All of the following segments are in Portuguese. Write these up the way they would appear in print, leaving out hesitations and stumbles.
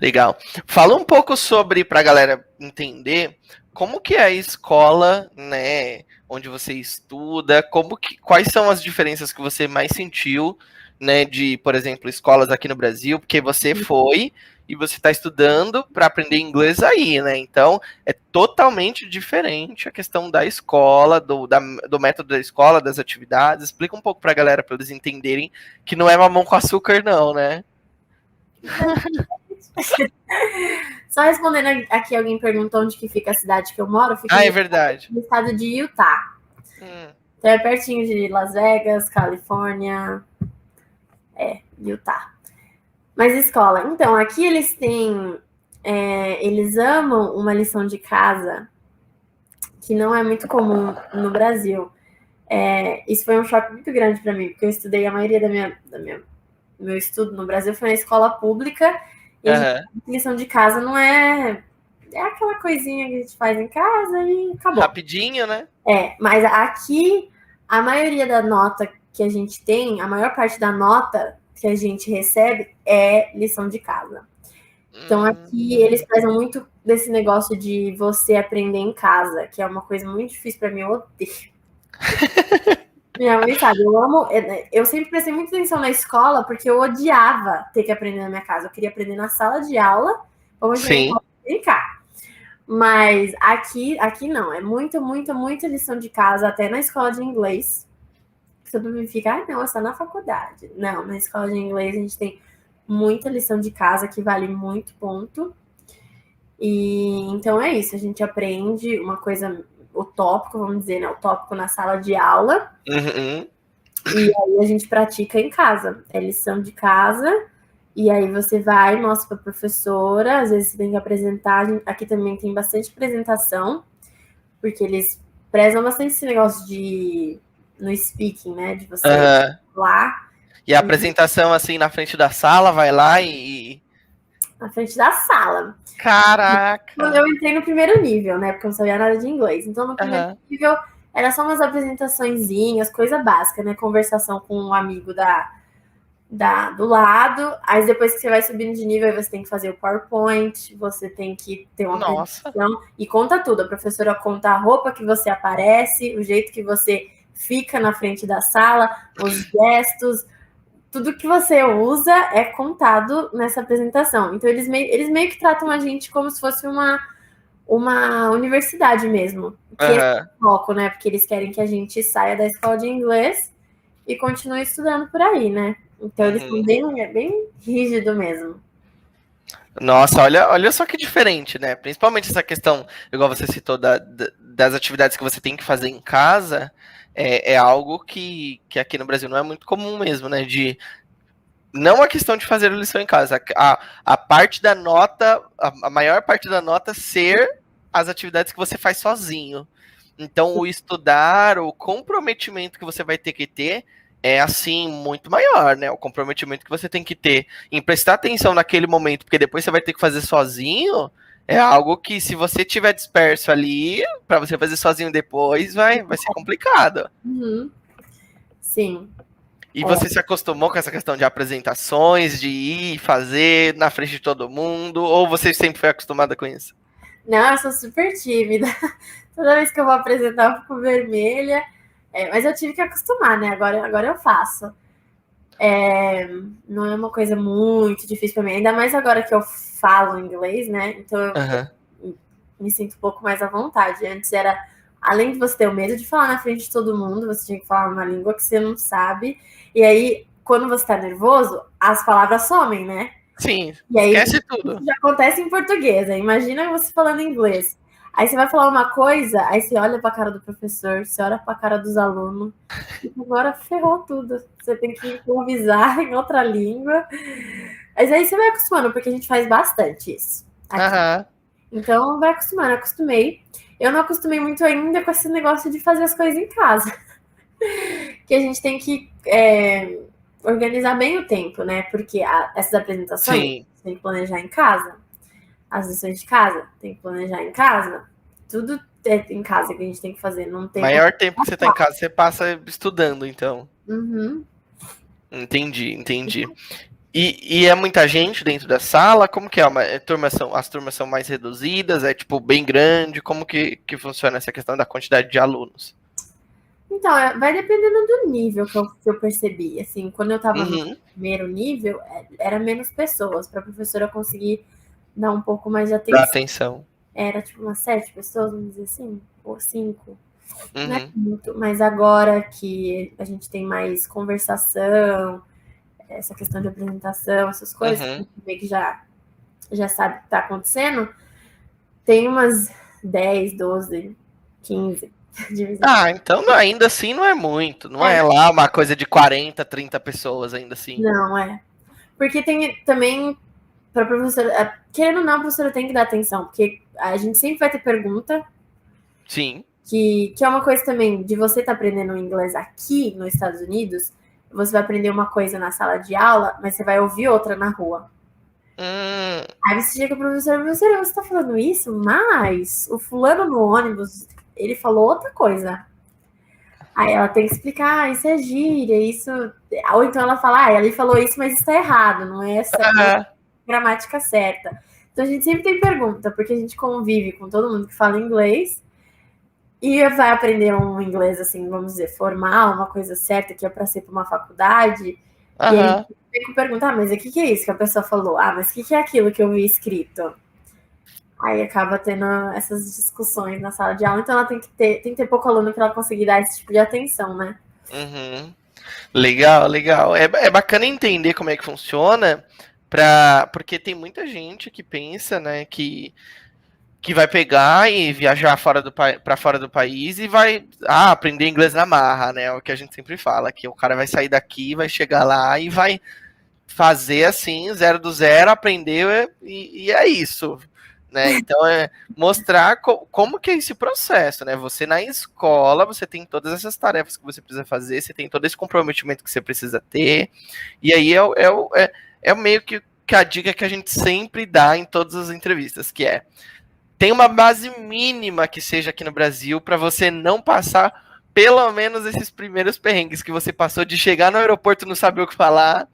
Legal. Fala um pouco sobre, para a galera entender, como que é a escola, né, onde você estuda, quais são as diferenças que você mais sentiu, né, de, por exemplo, escolas aqui no Brasil, porque você foi e você está estudando para aprender inglês aí, né? Então, é totalmente diferente a questão da escola, do método da escola, das atividades. Explica um pouco para a galera, para eles entenderem que não é mamão com açúcar, não, né? Só respondendo aqui, alguém perguntou onde que fica a cidade que eu moro. Fica Ah, é verdade. no estado de Utah. Então é pertinho de Las Vegas, Califórnia. Utah. Mas escola. Então, aqui eles têm... eles amam uma lição de casa que não é muito comum no Brasil. Isso foi um choque muito grande para mim, porque eu estudei a maioria do meu estudo no Brasil foi na escola pública, e a lição de casa não é aquela coisinha que a gente faz em casa e acabou. Rapidinho, né? Mas aqui, a maioria da nota que a gente tem, a maior parte da nota que a gente recebe é lição de casa. Então, aqui eles prezam muito desse negócio de você aprender em casa, que é uma coisa muito difícil para mim, eu odeio. Minha mãe sabe, eu sempre prestei muita atenção na escola, porque eu odiava ter que aprender na minha casa. Eu queria aprender na sala de aula, ou brincar. Mas aqui não, é muita lição de casa, até na escola de inglês. Todo mundo fica, não, você está na faculdade. Não, na escola de inglês a gente tem muita lição de casa que vale muito ponto. E então é isso, a gente aprende uma coisa, o tópico, vamos dizer, né? O tópico na sala de aula. E aí a gente pratica em casa. É lição de casa. E aí você vai, mostra para a professora, às vezes você tem que apresentar. Aqui também tem bastante apresentação, porque eles prezam bastante esse negócio no speaking, né? De você lá. E a apresentação, assim, na frente da sala, vai lá e... Na frente da sala. Caraca! Eu entrei no primeiro nível, né? Porque eu não sabia nada de inglês. Então, no primeiro nível, era só umas apresentaçõezinhas, coisa básica, né? Conversação com um amigo do lado. Aí, depois que você vai subindo de nível, você tem que fazer o PowerPoint, você tem que ter uma apresentação. E conta tudo. A professora conta a roupa que você aparece, o jeito que você fica na frente da sala, os gestos, tudo que você usa é contado nessa apresentação. Então, eles meio que tratam a gente como se fosse uma universidade mesmo. Que é o foco, né? Porque eles querem que a gente saia da escola de inglês e continue estudando por aí, né? Então, eles são bem rígido mesmo. Nossa, olha só que diferente, né? Principalmente essa questão, igual você citou, das atividades que você tem que fazer em casa, é algo que aqui no Brasil não é muito comum mesmo, né? Não a questão de fazer a lição em casa, a parte da nota, a maior parte da nota ser as atividades que você faz sozinho. Então, o estudar, o comprometimento que você vai ter que ter é, assim, muito maior, né? O comprometimento que você tem que ter em prestar atenção naquele momento, porque depois você vai ter que fazer sozinho, é algo que, se você tiver disperso ali, para você fazer sozinho depois, vai ser complicado. Sim. E você se acostumou com essa questão de apresentações, de ir fazer na frente de todo mundo, ou você sempre foi acostumada com isso? Não, eu sou super tímida. Toda vez que eu vou apresentar, eu fico vermelha. Mas eu tive que acostumar, né? Agora eu faço. Não é uma coisa muito difícil para mim. Ainda mais agora que eu falo inglês, né? Então eu me sinto um pouco mais à vontade. Antes era, além de você ter o medo de falar na frente de todo mundo, você tinha que falar uma língua que você não sabe. E aí, quando você tá nervoso, as palavras somem, né? Sim, e aí, esquece tudo. Isso já acontece em português. Imagina você falando inglês. Aí você vai falar uma coisa, aí você olha pra cara do professor, você olha pra cara dos alunos, e agora ferrou tudo. Você tem que improvisar em outra língua. Mas aí você vai acostumando, porque a gente faz bastante isso aqui. Então, vai acostumando. Acostumei. Eu não acostumei muito ainda com esse negócio de fazer as coisas em casa. Que a gente tem que organizar bem o tempo, né? Porque essas apresentações você tem que planejar em casa. As lições de casa, tem que planejar em casa. Tudo é em casa que a gente tem que fazer. Não tem maior tempo que você tá em casa, você passa estudando, então. Entendi. E é muita gente dentro da sala? Como que é? As turmas são mais reduzidas? É tipo bem grande? Como que funciona essa questão da quantidade de alunos? Então, vai dependendo do nível que eu percebi. Assim, quando eu estava no Uhum. primeiro nível, era menos pessoas, para a professora conseguir dar um pouco mais de Dá atenção. atenção. Era tipo umas 7 pessoas, vamos dizer assim, ou 5. Não é Uhum. muito, mas agora que a gente tem mais conversação, essa questão de apresentação, essas coisas, que a Uhum. gente vê que já sabe o que está acontecendo, tem umas 10, 12, 15 de vez em quando. Ah, então ainda assim não é muito. Não É, é lá uma coisa de 40, 30 pessoas ainda assim. não, Porque tem também, para a professora, querendo ou não, a professora tem que dar atenção, porque a gente sempre vai ter pergunta, Sim. que é uma coisa também de você estar aprendendo inglês aqui nos Estados Unidos, você vai aprender uma coisa na sala de aula, mas você vai ouvir outra na rua. Hum, Aí você chega pro professor, você está falando isso, mas o fulano no ônibus, ele falou outra coisa. Aí ela tem que explicar, isso é gíria, isso. Ou então ela fala, ele falou isso, mas está errado, não é ah, gramática certa. Então a gente sempre tem pergunta, porque a gente convive com todo mundo que fala inglês e vai aprender um inglês, assim, vamos dizer, formal, uma coisa certa, que é para ser para uma faculdade. E aí aham. tem que perguntar, mas o que é isso que a pessoa falou? Mas o que é aquilo que eu vi escrito? Aí acaba tendo essas discussões na sala de aula, então ela tem que ter pouco aluno para ela conseguir dar esse tipo de atenção, né? Uhum. Legal, legal. É bacana entender como é que funciona, porque tem muita gente que pensa, né, que vai pegar e viajar para fora do país e vai aprender inglês na marra, né? É o que a gente sempre fala, que o cara vai sair daqui, vai chegar lá e vai fazer assim, zero do zero, aprender e é isso. Né? Então é mostrar como que é esse processo, né? Você na escola, você tem todas essas tarefas que você precisa fazer, você tem todo esse comprometimento que você precisa ter, e aí é meio que a dica que a gente sempre dá em todas as entrevistas, que é tem uma base mínima que seja aqui no Brasil para você não passar pelo menos esses primeiros perrengues que você passou de chegar no aeroporto e não saber o que falar,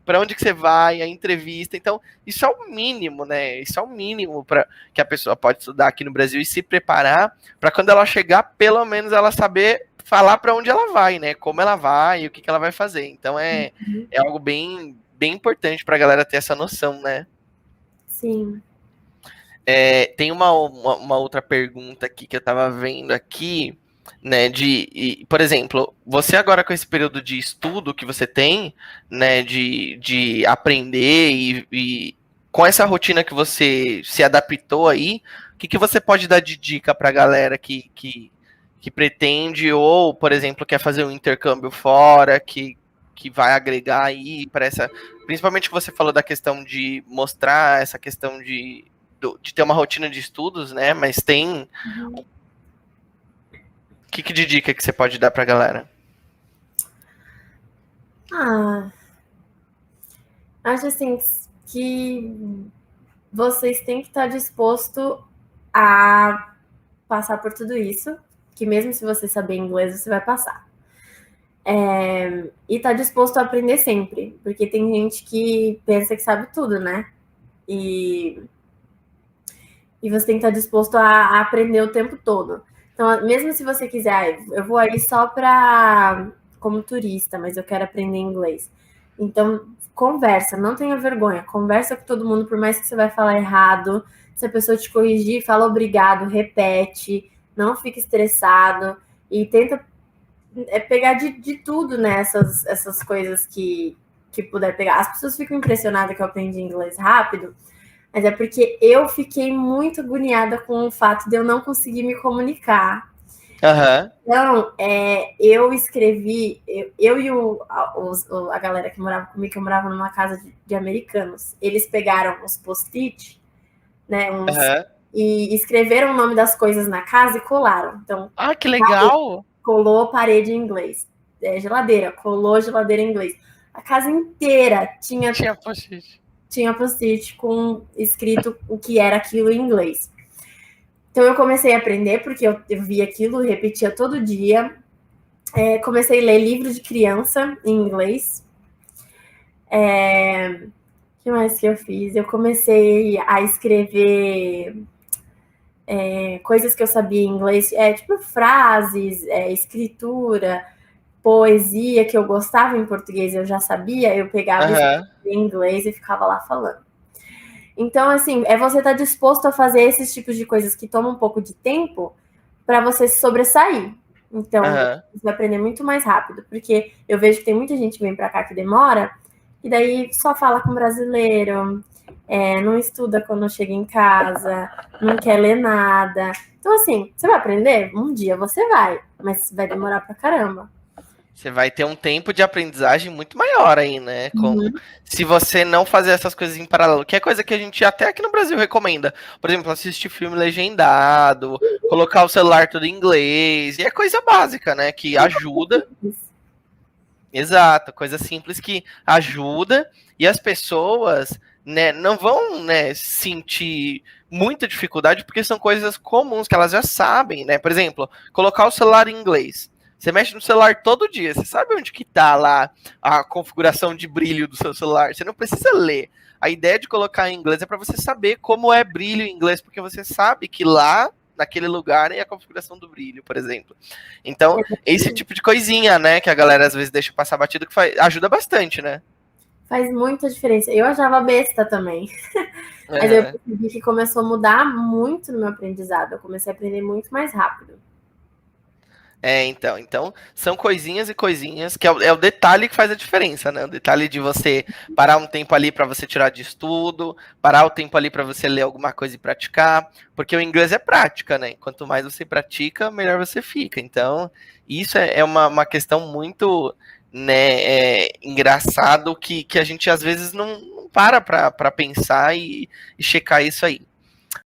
para onde que você vai, a entrevista. Então, isso é o mínimo, né? Isso é o mínimo para que a pessoa pode estudar aqui no Brasil e se preparar para quando ela chegar, pelo menos ela saber falar para onde ela vai, né? Como ela vai e o que ela vai fazer. Então é algo bem importante para a galera ter essa noção, né? Sim. Tem uma outra pergunta aqui que eu estava vendo aqui, né, por exemplo, você agora com esse período de estudo que você tem, né, de aprender e com essa rotina que você se adaptou aí, o que você pode dar de dica para a galera que pretende ou, por exemplo, quer fazer um intercâmbio fora, que vai agregar aí para essa, principalmente que você falou da questão de mostrar essa questão de ter uma rotina de estudos, né? Mas tem. O que de dica que você pode dar pra galera? Ah, acho assim que vocês têm que estar disposto a passar por tudo isso, que mesmo se você saber inglês, você vai passar. E tá disposto a aprender sempre, porque tem gente que pensa que sabe tudo, né? E você tem que estar disposto a aprender o tempo todo. Então, mesmo se você quiser, eu vou aí só como turista, mas eu quero aprender inglês. Então, conversa, não tenha vergonha, conversa com todo mundo, por mais que você vai falar errado. Se a pessoa te corrigir, fala obrigado, repete, não fique estressado e tenta pegar de tudo, né? Essas coisas que puder pegar. As pessoas ficam impressionadas que eu aprendi inglês rápido, mas é porque eu fiquei muito agoniada com o fato de eu não conseguir me comunicar. Aham. Então, eu escrevi, eu e a galera que morava comigo, que eu morava numa casa de americanos, eles pegaram os post-it, né, Aham. e escreveram o nome das coisas na casa e colaram. Então, Ah, que legal! colou parede em inglês. Geladeira, colou geladeira em inglês. A casa inteira Tinha post-it. tinha post-it com escrito o que era aquilo em inglês. Então eu comecei a aprender, porque eu via aquilo, repetia todo dia. Comecei a ler livro de criança em inglês. O que mais que eu fiz? Eu comecei a escrever coisas que eu sabia em inglês, tipo frases, escritura, poesia que eu gostava em português, eu já sabia, eu pegava Aham. em inglês e ficava lá falando. Então, assim, você estar disposto a fazer esses tipos de coisas que tomam um pouco de tempo para você se sobressair. Então, Aham. você vai aprender muito mais rápido, porque eu vejo que tem muita gente que vem para cá que demora, e daí só fala com brasileiro, não estuda quando chega em casa, não quer ler nada. Então, assim, você vai aprender? Um dia você vai, mas vai demorar pra caramba. Você vai ter um tempo de aprendizagem muito maior aí, né? Se você não fazer essas coisas em paralelo, que é coisa que a gente até aqui no Brasil recomenda. Por exemplo, assistir filme legendado, colocar o celular tudo em inglês, e é coisa básica, né? Que ajuda. Exato, coisa simples que ajuda e as pessoas, né, não vão, né, sentir muita dificuldade porque são coisas comuns que elas já sabem, né? Por exemplo, colocar o celular em inglês. Você mexe no celular todo dia, você sabe onde que tá lá a configuração de brilho do seu celular. Você não precisa ler. A ideia de colocar em inglês é para você saber como é brilho em inglês, porque você sabe que lá naquele lugar é a configuração do brilho, por exemplo. Então, esse tipo de coisinha, né, que a galera às vezes deixa passar batido, que ajuda bastante, né? Faz muita diferença. Eu achava besta também. Mas eu percebi que começou a mudar muito no meu aprendizado. Eu comecei a aprender muito mais rápido. Então, são coisinhas e coisinhas que é o detalhe que faz a diferença, né? O detalhe de você parar um tempo ali para você tirar de estudo, parar o tempo ali para você ler alguma coisa e praticar, porque o inglês é prática, né? Quanto mais você pratica, melhor você fica. Então, isso é uma questão muito, né, engraçado que a gente às vezes não para pensar e checar isso aí.